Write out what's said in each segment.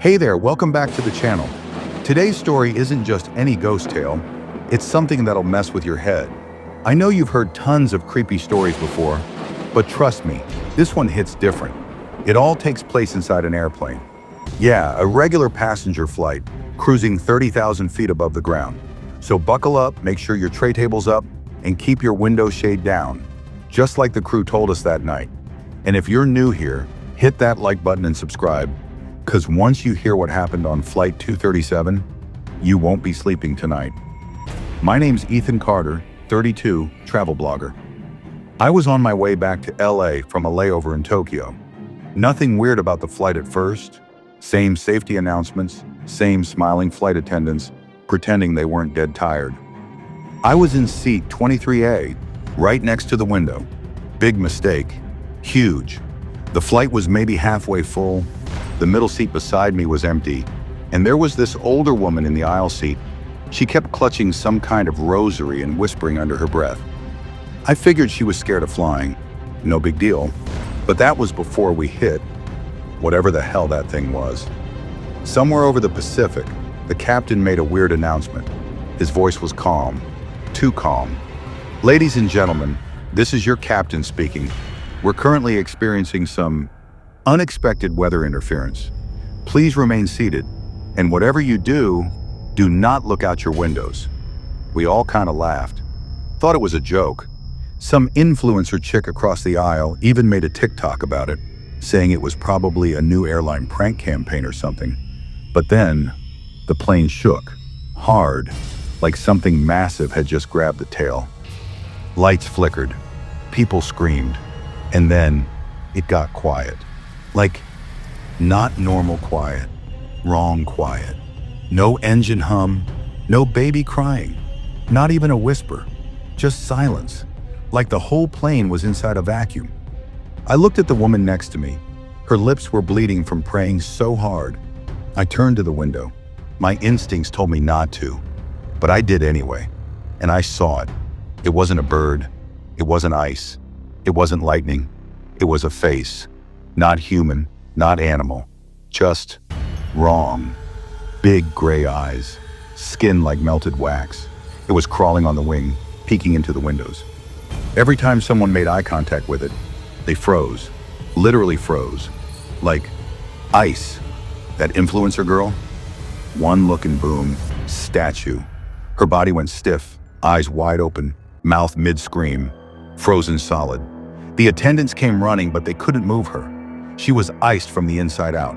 Hey there, welcome back to the channel. Today's story isn't just any ghost tale, it's something that'll mess with your head. I know you've heard tons of creepy stories before, but trust me, this one hits different. It all takes place inside an airplane. Yeah, a regular passenger flight, cruising 30,000 feet above the ground. So buckle up, make sure your tray table's up, and keep your window shade down, just like the crew told us that night. And if you're new here, hit that like button and subscribe, because once you hear what happened on Flight 237, you won't be sleeping tonight. My name's Ethan Carter, 32, travel blogger. I was on my way back to LA from a layover in Tokyo. Nothing weird about the flight at first. Same safety announcements, same smiling flight attendants, pretending they weren't dead tired. I was in seat 23A, right next to the window. Big mistake. Huge. The flight was maybe halfway full. The middle seat beside me was empty, and there was this older woman in the aisle seat. She kept clutching some kind of rosary and whispering under her breath. I figured she was scared of flying. No big deal. But that was before we hit whatever the hell that thing was. Somewhere over the Pacific, the captain made a weird announcement. His voice was calm. Too calm. Ladies and gentlemen, this is your captain speaking. We're currently experiencing some unexpected weather interference. Please remain seated, and whatever you do not look out your windows. We all kind of laughed. Thought it was a joke. Some influencer chick across the aisle even made a TikTok about it, saying it was probably a new airline prank campaign or something. But then, the plane shook, hard, like something massive had just grabbed the tail. Lights flickered, people screamed, and then it got quiet. Like, not normal quiet, wrong quiet. No engine hum, no baby crying, not even a whisper, just silence, like the whole plane was inside a vacuum. I looked at the woman next to me. Her lips were bleeding from praying so hard. I turned to the window. My instincts told me not to, but I did anyway, and I saw it. It wasn't a bird, it wasn't ice, it wasn't lightning, it was a face. Not human, not animal, just wrong. Big gray eyes, skin like melted wax. It was crawling on the wing, peeking into the windows. Every time someone made eye contact with it, they froze, literally froze, like ice. That influencer girl, one look and boom, statue. Her body went stiff, eyes wide open, mouth mid-scream, frozen solid. The attendants came running, but they couldn't move her. She was iced from the inside out.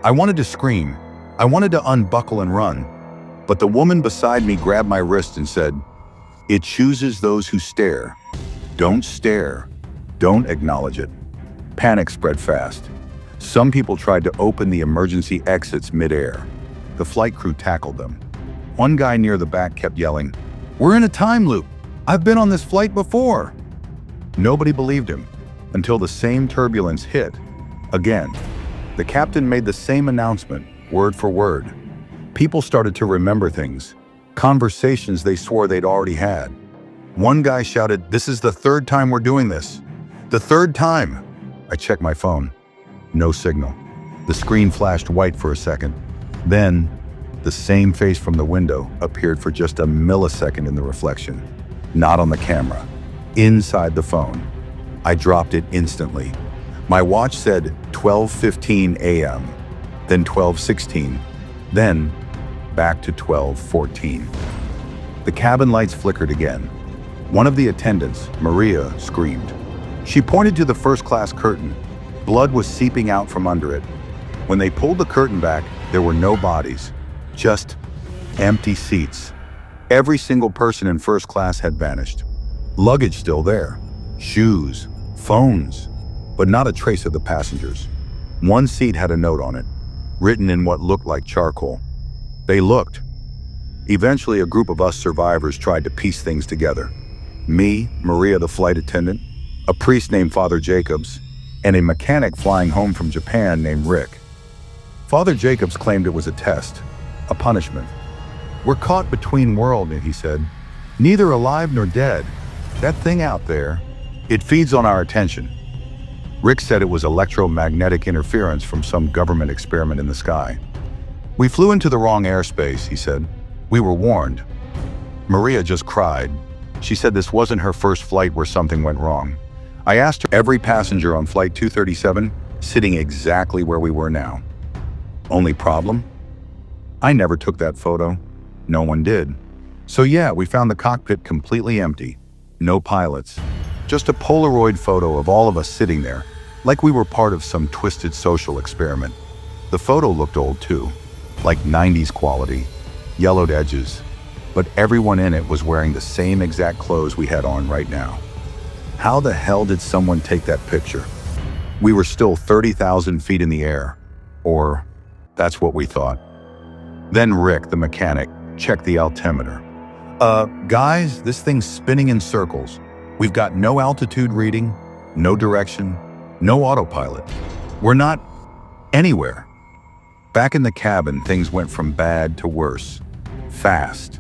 I wanted to scream. I wanted to unbuckle and run. But the woman beside me grabbed my wrist and said, "It chooses those who stare. Don't stare. Don't acknowledge it." Panic spread fast. Some people tried to open the emergency exits midair. The flight crew tackled them. One guy near the back kept yelling, "We're in a time loop. I've been on this flight before." Nobody believed him until the same turbulence hit. Again, the captain made the same announcement, word for word. People started to remember things, conversations they swore they'd already had. One guy shouted, "This is the third time we're doing this. The third time." I checked my phone. No signal. The screen flashed white for a second. Then, the same face from the window appeared for just a millisecond in the reflection. Not on the camera. Inside the phone. I dropped it instantly. My watch said 12:15 a.m., then 12:16, then back to 12:14. The cabin lights flickered again. One of the attendants, Maria, screamed. She pointed to the first-class curtain. Blood was seeping out from under it. When they pulled the curtain back, there were no bodies, just empty seats. Every single person in first class had vanished. Luggage still there, shoes, phones, but not a trace of the passengers. One seat had a note on it, written in what looked like charcoal. They looked. Eventually, a group of us survivors tried to piece things together. Me, Maria the flight attendant, a priest named Father Jacobs, and a mechanic flying home from Japan named Rick. Father Jacobs claimed it was a test, a punishment. "We're caught between worlds," he said. "Neither alive nor dead. That thing out there, it feeds on our attention. Rick said it was electromagnetic interference from some government experiment in the sky. "We flew into the wrong airspace," he said. "We were warned." Maria just cried. She said this wasn't her first flight where something went wrong. I asked her every passenger on Flight 237 sitting exactly where we were now. Only problem? I never took that photo. No one did. So yeah, we found the cockpit completely empty. No pilots. Just a Polaroid photo of all of us sitting there, like we were part of some twisted social experiment. The photo looked old too, like 90s quality, yellowed edges, but everyone in it was wearing the same exact clothes we had on right now. How the hell did someone take that picture? We were still 30,000 feet in the air, or that's what we thought. Then Rick, the mechanic, checked the altimeter. Guys, this thing's spinning in circles. We've got no altitude reading, no direction, no autopilot. We're not anywhere. Back in the cabin, things went from bad to worse. Fast.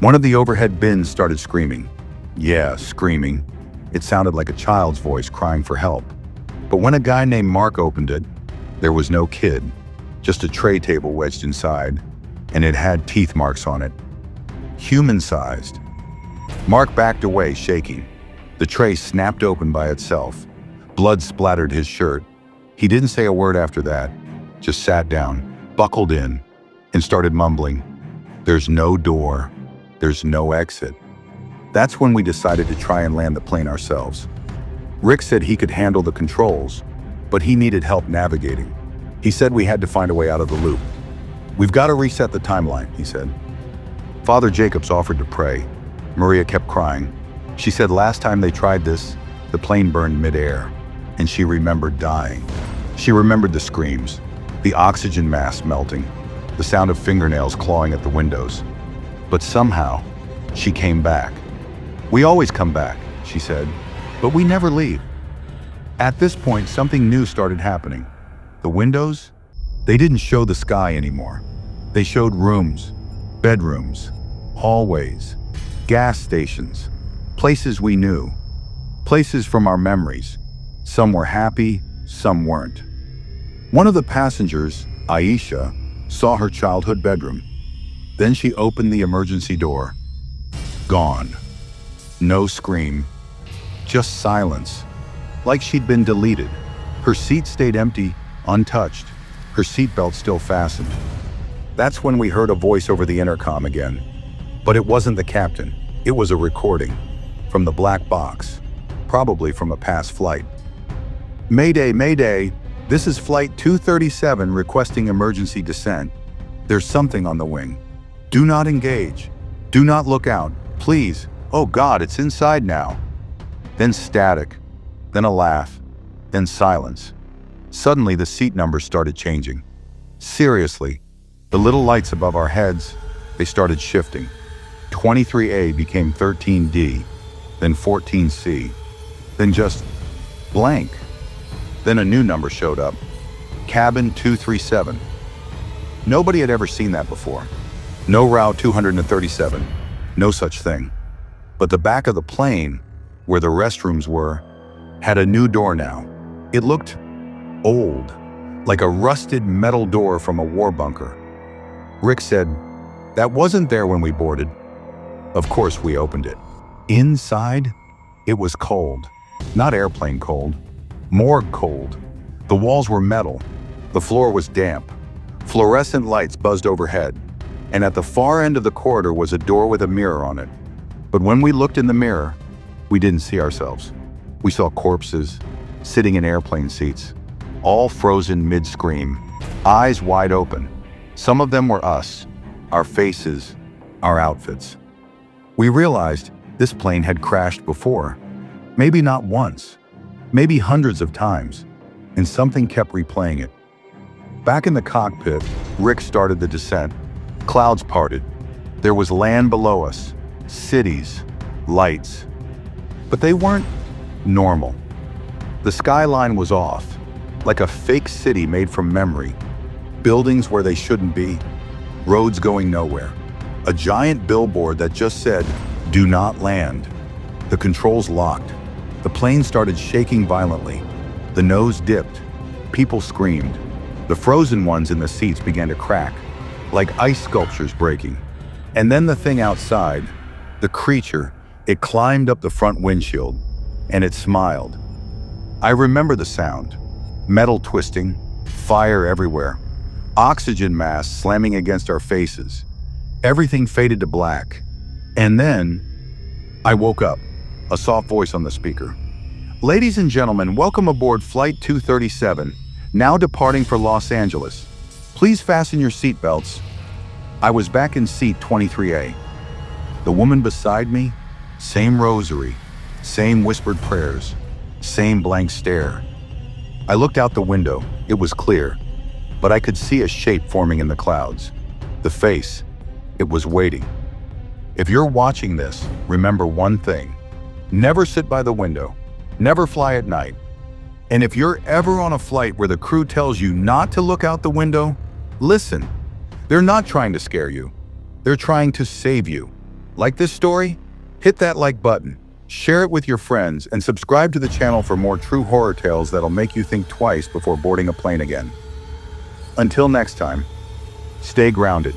One of the overhead bins started screaming. Yeah, screaming. It sounded like a child's voice crying for help. But when a guy named Mark opened it, there was no kid, just a tray table wedged inside, and it had teeth marks on it. Human-sized. Mark backed away, shaking. The tray snapped open by itself. Blood splattered his shirt. He didn't say a word after that, just sat down, buckled in, and started mumbling. There's no door. There's no exit. That's when we decided to try and land the plane ourselves. Rick said he could handle the controls, but he needed help navigating. He said we had to find a way out of the loop. We've got to reset the timeline, he said. Father Jacobs offered to pray. Maria kept crying. She said last time they tried this, the plane burned midair, and she remembered dying. She remembered the screams, the oxygen mask melting, the sound of fingernails clawing at the windows. But somehow, she came back. We always come back, she said, but we never leave. At this point, something new started happening. The windows, they didn't show the sky anymore. They showed rooms, bedrooms, hallways, gas stations, places we knew, places from our memories. Some were happy, some weren't. One of the passengers, Aisha, saw her childhood bedroom. Then she opened the emergency door. Gone. No scream, just silence, like she'd been deleted. Her seat stayed empty, untouched, her seatbelt still fastened. That's when we heard a voice over the intercom again. But it wasn't the captain, it was a recording from the black box, probably from a past flight. Mayday, Mayday, this is Flight 237 requesting emergency descent. There's something on the wing. Do not engage. Do not look out, please. Oh God, it's inside now. Then static, then a laugh, then silence. Suddenly the seat numbers started changing. Seriously, the little lights above our heads, they started shifting. 23A became 13D, then 14C, then just blank. Then a new number showed up, Cabin 237. Nobody had ever seen that before. No Route 237, no such thing. But the back of the plane, where the restrooms were, had a new door now. It looked old, like a rusted metal door from a war bunker. Rick said, that wasn't there when we boarded. Of course, we opened it. Inside, it was cold. Not airplane cold, morgue cold. The walls were metal. The floor was damp. Fluorescent lights buzzed overhead. And at the far end of the corridor was a door with a mirror on it. But when we looked in the mirror, we didn't see ourselves. We saw corpses, sitting in airplane seats, all frozen mid-scream, eyes wide open. Some of them were us, our faces, our outfits. We realized this plane had crashed before. Maybe not once, maybe hundreds of times, and something kept replaying it. Back in the cockpit, Rick started the descent. Clouds parted. There was land below us, cities, lights. But they weren't normal. The skyline was off, like a fake city made from memory. Buildings where they shouldn't be, roads going nowhere. A giant billboard that just said, "Do not land." The controls locked. The plane started shaking violently. The nose dipped. People screamed. The frozen ones in the seats began to crack. like ice sculptures breaking. And then the thing outside, the creature, it climbed up the front windshield, and it smiled. I remember the sound. Metal twisting, fire everywhere, oxygen masks slamming against our faces. Everything faded to black. And then, I woke up, a soft voice on the speaker. "Ladies and gentlemen, welcome aboard Flight 237, now departing for Los Angeles. Please fasten your seatbelts." I was back in seat 23A. The woman beside me, same rosary, same whispered prayers, same blank stare. I looked out the window. It was clear, but I could see a shape forming in the clouds. The face, it was waiting. If you're watching this, remember one thing. Never sit by the window. Never fly at night. And if you're ever on a flight where the crew tells you not to look out the window, listen. They're not trying to scare you. They're trying to save you. Like this story? Hit that like button, share it with your friends, and subscribe to the channel for more true horror tales that'll make you think twice before boarding a plane again. Until next time, stay grounded.